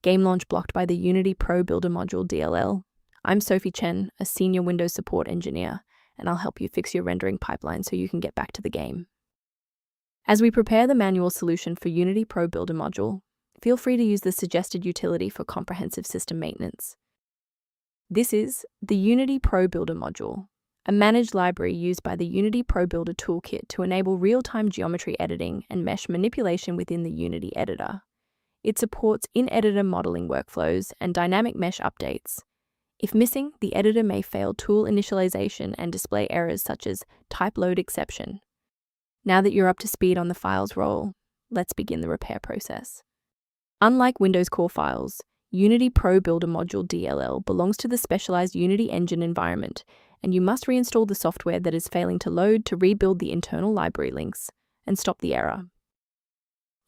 Game launch blocked by the Unity ProBuilder module DLL. I'm Sophie Chen, a senior Windows support engineer, and I'll help you fix your rendering pipeline so you can get back to the game. As we prepare the manual solution for Unity ProBuilder module, feel free to use the suggested utility for comprehensive system maintenance. This is the Unity ProBuilder module, a managed library used by the Unity ProBuilder toolkit to enable real-time geometry editing and mesh manipulation within the Unity editor. It supports in-editor modeling workflows and dynamic mesh updates. If missing, the editor may fail tool initialization and display errors such as type load exception. Now that you're up to speed on the files role, let's begin the repair process. Unlike Windows core files, Unity ProBuilder module DLL belongs to the specialized Unity Engine environment, and you must reinstall the software that is failing to load to rebuild the internal library links and stop the error.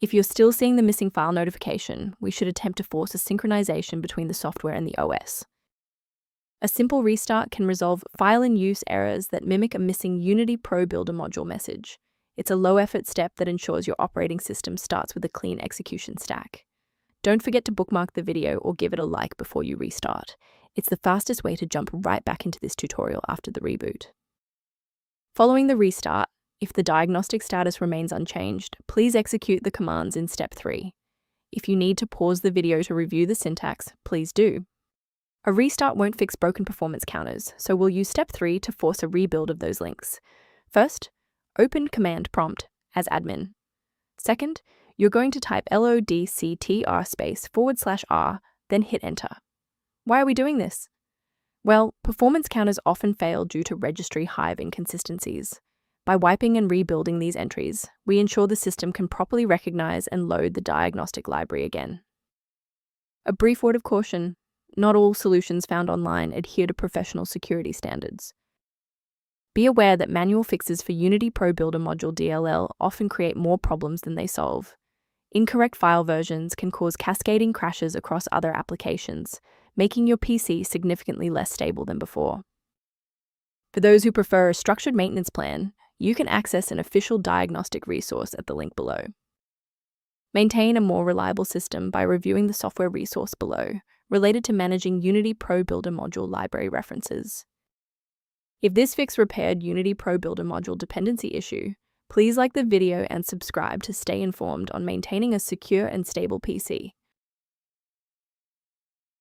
If you're still seeing the missing file notification, we should attempt to force a synchronization between the software and the OS. A simple restart can resolve file-in-use errors that mimic a missing Unity ProBuilder module message. It's a low-effort step that ensures your operating system starts with a clean execution stack. Don't forget to bookmark the video or give it a like before you restart. It's the fastest way to jump right back into this tutorial after the reboot. Following the restart, if the diagnostic status remains unchanged, please execute the commands in step 3. If you need to pause the video to review the syntax, please do. A restart won't fix broken performance counters, so we'll use step 3 to force a rebuild of those links. First, open command prompt as admin. Second, you're going to type lodctr//r, then hit enter. Why are we doing this? Well, performance counters often fail due to registry hive inconsistencies. By wiping and rebuilding these entries, we ensure the system can properly recognize and load the diagnostic library again. A brief word of caution: not all solutions found online adhere to professional security standards. Be aware that manual fixes for Unity ProBuilder module DLL often create more problems than they solve. Incorrect file versions can cause cascading crashes across other applications, making your PC significantly less stable than before. For those who prefer a structured maintenance plan, you can access an official diagnostic resource at the link below. Maintain a more reliable system by reviewing the software resource below, related to managing Unity ProBuilder module library references. If this fix repaired Unity ProBuilder module dependency issue, please like the video and subscribe to stay informed on maintaining a secure and stable PC.